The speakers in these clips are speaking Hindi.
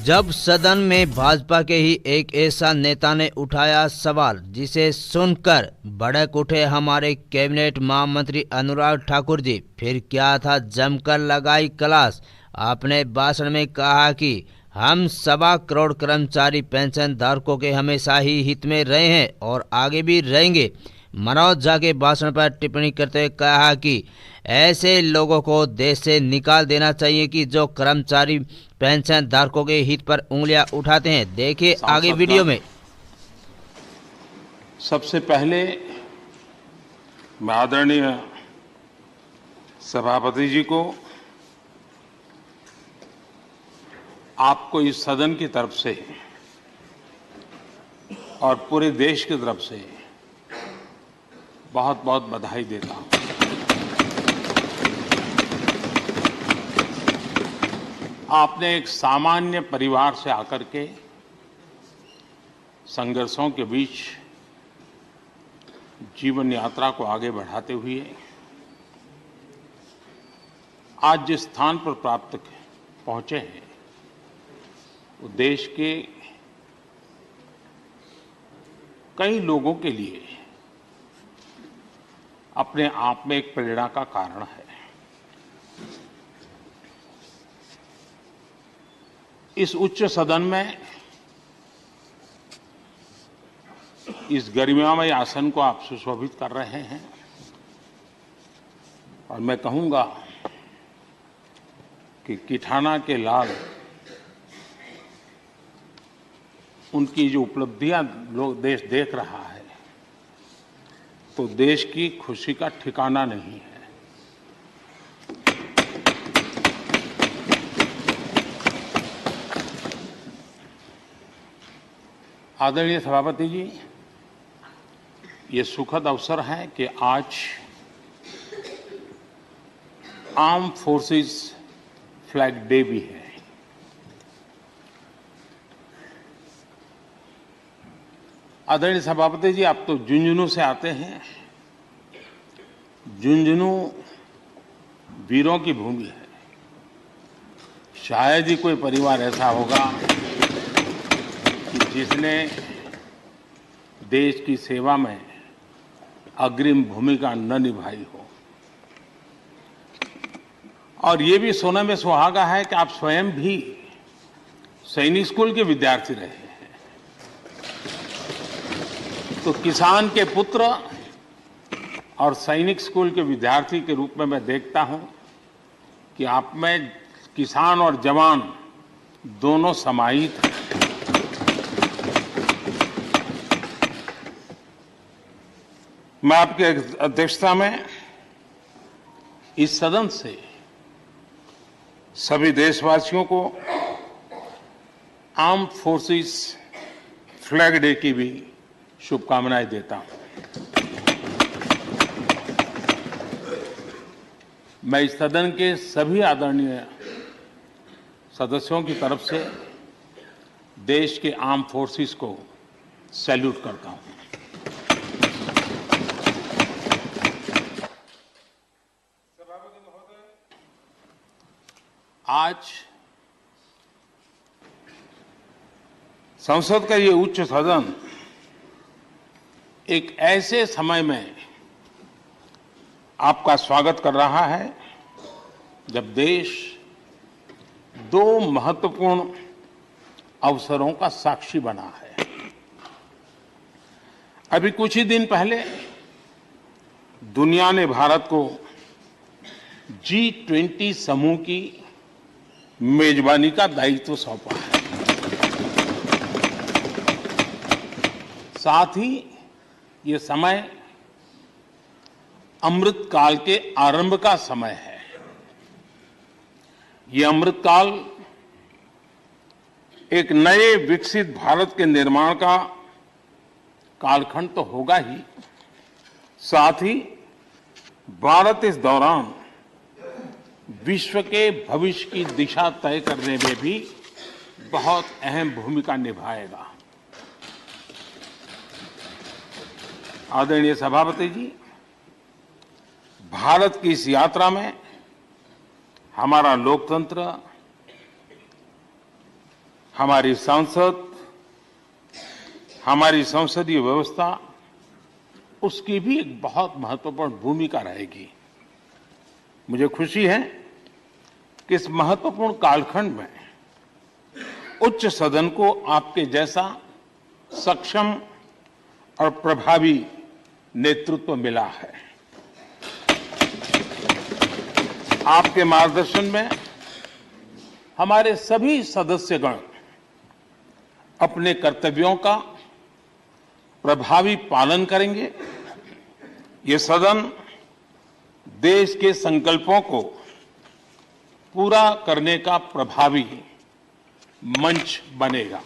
जब सदन में भाजपा के ही एक ऐसा नेता ने उठाया सवाल जिसे सुनकर भड़क उठे हमारे कैबिनेट महामंत्री अनुराग ठाकुर जी। फिर क्या था जमकर लगाई क्लास। आपने भाषण में कहा कि हम 1.25 करोड़ कर्मचारी पेंशन धारकों के हमेशा ही हित में रहे हैं और आगे भी रहेंगे। मनोज झा के भाषण पर टिप्पणी करते हुए कहा कि ऐसे लोगों को देश से निकाल देना चाहिए कि जो कर्मचारी पेंशन धारकों के हित पर उंगलियां उठाते हैं। देखिए आगे वीडियो में। सबसे पहले मैं आदरणीय सभापति जी को, आपको इस सदन की तरफ से और पूरे देश की तरफ से बहुत बहुत बधाई देता हूं। आपने एक सामान्य परिवार से आकर के संघर्षों के बीच जीवन यात्रा को आगे बढ़ाते हुए आज जिस स्थान पर प्राप्त पहुंचे हैं वो देश के कई लोगों के लिए अपने आप में एक प्रेरणा का कारण है। इस उच्च सदन में इस गरिमामय आसन को आप सुशोभित कर रहे हैं और मैं कहूंगा कि किठाना के लाल उनकी जो उपलब्धियां लोग देश देख रहा है तो देश की खुशी का ठिकाना नहीं है। आदरणीय सभापति जी, ये सुखद अवसर है कि आज आर्म फोर्सेस फ्लैग डे भी है। आदरणीय सभापति जी, आप तो झुंझुनू से आते हैं। झुंझुनू वीरों की भूमि है। शायद ही कोई परिवार ऐसा होगा कि जिसने देश की सेवा में अग्रिम भूमिका न निभाई हो। और ये भी सुनने में सुहागा है कि आप स्वयं भी सैनिक स्कूल के विद्यार्थी रहे हैं। तो किसान के पुत्र और सैनिक स्कूल के विद्यार्थी के रूप में मैं देखता हूं कि आप में किसान और जवान दोनों समाहित हैं। मैं आपकी अध्यक्षता में इस सदन से सभी देशवासियों को आर्म फोर्सेस फ्लैग डे की भी शुभकामनाएं देता हूं। मैं इस सदन के सभी आदरणीय सदस्यों की तरफ से देश के आर्म फोर्सेस को सैल्यूट करता हूं। आज संसद का ये उच्च सदन एक ऐसे समय में आपका स्वागत कर रहा है जब देश दो महत्वपूर्ण अवसरों का साक्षी बना है। अभी कुछ ही दिन पहले दुनिया ने भारत को G20 समूह की मेजबानी का दायित्व सौंपा है। साथ ही ये समय अमृतकाल के आरंभ का समय है। ये अमृतकाल एक नए विकसित भारत के निर्माण का कालखंड तो होगा ही, साथ ही भारत इस दौरान विश्व के भविष्य की दिशा तय करने में भी बहुत अहम भूमिका निभाएगा। आदरणीय सभापति जी, भारत की इस यात्रा में हमारा लोकतंत्र, हमारी संसद, हमारी संसदीय व्यवस्था, उसकी भी एक बहुत महत्वपूर्ण भूमिका रहेगी। मुझे खुशी है कि इस महत्वपूर्ण कालखंड में उच्च सदन को आपके जैसा सक्षम और प्रभावी नेतृत्व मिला है। आपके मार्गदर्शन में हमारे सभी सदस्यगण अपने कर्तव्यों का प्रभावी पालन करेंगे। ये सदन देश के संकल्पों को पूरा करने का प्रभावी मंच बनेगा।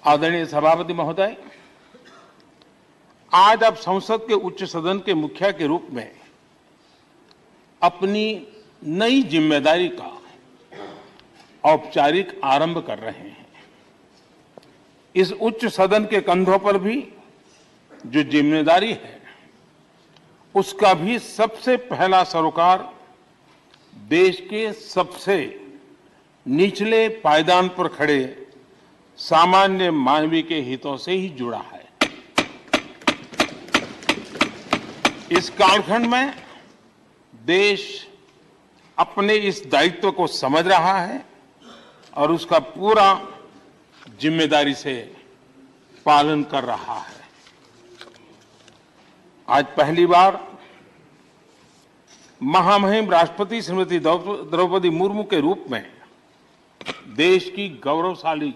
आदरणीय सभापति महोदय, आज आप संसद के उच्च सदन के मुखिया के रूप में अपनी नई जिम्मेदारी का औपचारिक आरंभ कर रहे हैं। इस उच्च सदन के कंधों पर भी जो जिम्मेदारी है, उसका भी सबसे पहला सरोकार देश के सबसे निचले पायदान पर खड़े सामान्य मानवीय के हितों से ही जुड़ा है। इस कालखंड में देश अपने इस दायित्व को समझ रहा है और उसका पूरा जिम्मेदारी से पालन कर रहा है। आज पहली बार महामहिम राष्ट्रपति श्रीमती द्रौपदी मुर्मू के रूप में देश की गौरवशाली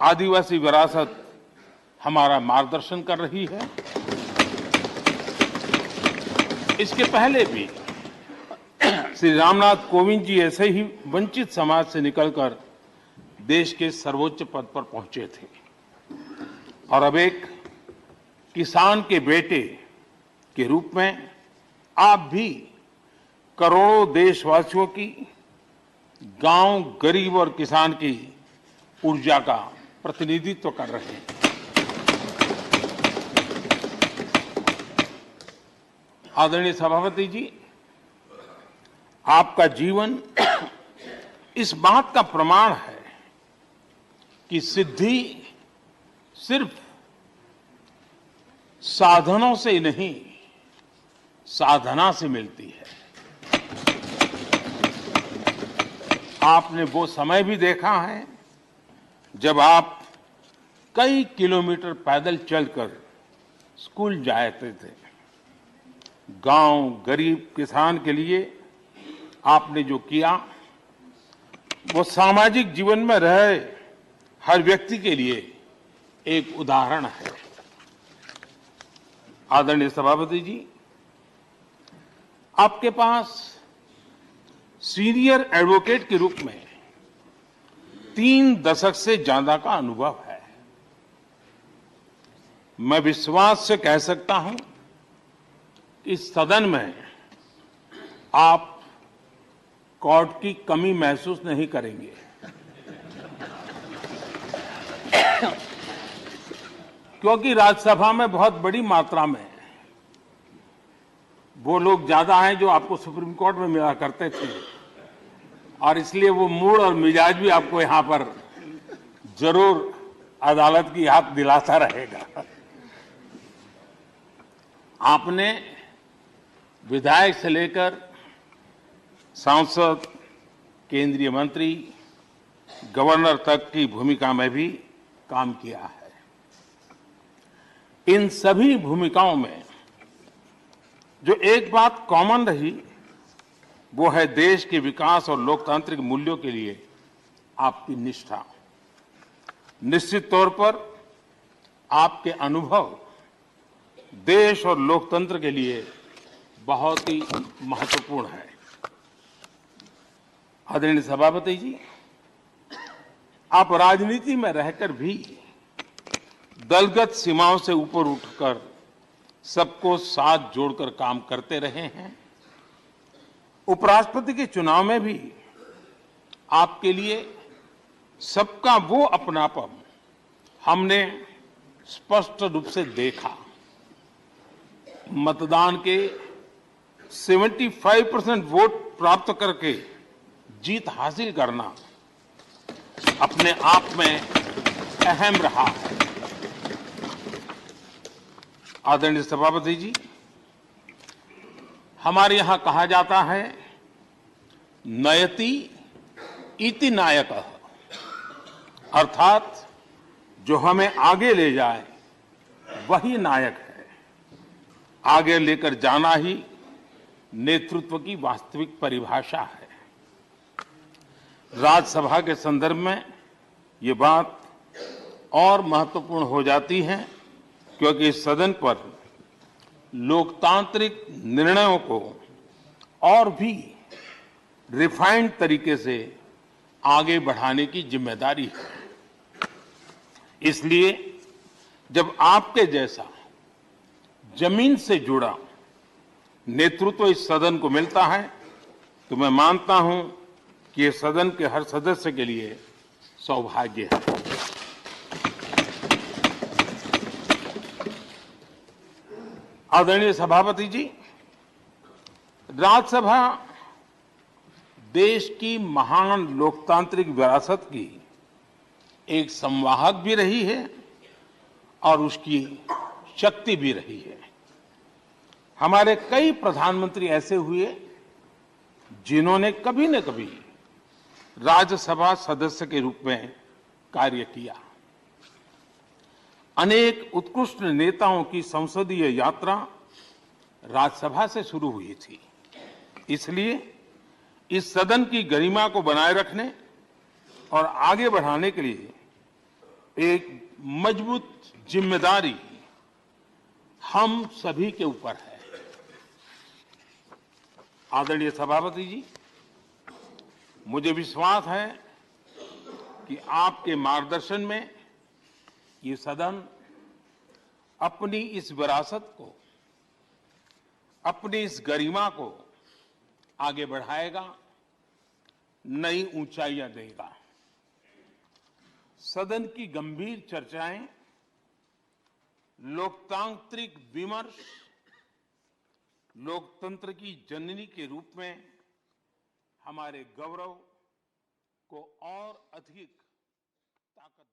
आदिवासी विरासत हमारा मार्गदर्शन कर रही है। इसके पहले भी श्री रामनाथ कोविंद जी ऐसे ही वंचित समाज से निकलकर देश के सर्वोच्च पद पर पहुंचे थे और अब एक किसान के बेटे के रूप में आप भी करोड़ों देशवासियों की, गांव, गरीब और किसान की ऊर्जा का प्रतिनिधित्व कर रहे हैं। आदरणीय सभापति जी, आपका जीवन इस बात का प्रमाण है कि सिद्धि सिर्फ साधनों से नहीं, साधना से मिलती है। आपने वो समय भी देखा है जब आप कई किलोमीटर पैदल चलकर स्कूल जाते थे। गांव, गरीब, किसान के लिए आपने जो किया, वो सामाजिक जीवन में रहे हर व्यक्ति के लिए एक उदाहरण है। आदरणीय सभापति जी, आपके पास सीनियर एडवोकेट के रूप में 3 दशक से ज्यादा का अनुभव है। मैं विश्वास से कह सकता हूं कि इस सदन में आप कोर्ट की कमी महसूस नहीं करेंगे। क्योंकि राज्यसभा में बहुत बड़ी मात्रा में वो लोग ज्यादा हैं जो आपको सुप्रीम कोर्ट में मिला करते थे और इसलिए वो मूड और मिजाज भी आपको यहां पर जरूर अदालत की याद दिलाता रहेगा। आपने विधायक से लेकर सांसद, केंद्रीय मंत्री, गवर्नर तक की भूमिका में भी काम किया है। इन सभी भूमिकाओं में जो एक बात कॉमन रही, वो है देश के विकास और लोकतांत्रिक मूल्यों के लिए आपकी निष्ठा। निश्चित तौर पर आपके अनुभव देश और लोकतंत्र के लिए बहुत ही महत्वपूर्ण है। आदरणीय सभापति जी, आप राजनीति में रहकर भी दलगत सीमाओं से ऊपर उठकर सबको साथ जोड़कर काम करते रहे हैं। उपराष्ट्रपति के चुनाव में भी आपके लिए सबका वो अपनापन हमने स्पष्ट रूप से देखा। मतदान के 75% वोट प्राप्त करके जीत हासिल करना अपने आप में अहम रहा है। आदरणीय सभापति जी, हमारे यहां कहा जाता है नयति इति नायकः, अर्थात जो हमें आगे ले जाए वही नायक है। आगे लेकर जाना ही नेतृत्व की वास्तविक परिभाषा है। राज्यसभा के संदर्भ में ये बात और महत्वपूर्ण हो जाती है क्योंकि इस सदन पर लोकतांत्रिक निर्णयों को और भी रिफाइंड तरीके से आगे बढ़ाने की जिम्मेदारी है। इसलिए जब आपके जैसा जमीन से जुड़ा नेतृत्व इस सदन को मिलता है तो मैं मानता हूं कि ये सदन के हर सदस्य के लिए सौभाग्य है। आदरणीय सभापति जी, राज्यसभा देश की महान लोकतांत्रिक विरासत की एक संवाहक भी रही है और उसकी शक्ति भी रही है। हमारे कई प्रधानमंत्री ऐसे हुए जिन्होंने कभी न कभी राज्यसभा सदस्य के रूप में कार्य किया। अनेक उत्कृष्ट नेताओं की संसदीय यात्रा राज्यसभा से शुरू हुई थी। इसलिए इस सदन की गरिमा को बनाए रखने और आगे बढ़ाने के लिए एक मजबूत जिम्मेदारी हम सभी के ऊपर है। आदरणीय सभापति जी, मुझे विश्वास है कि आपके मार्गदर्शन में ये सदन अपनी इस विरासत को, अपनी इस गरिमा को आगे बढ़ाएगा, नई ऊंचाइयां देगा। सदन की गंभीर चर्चाएं, लोकतांत्रिक विमर्श लोकतंत्र की जननी के रूप में हमारे गौरव को और अधिक ताकत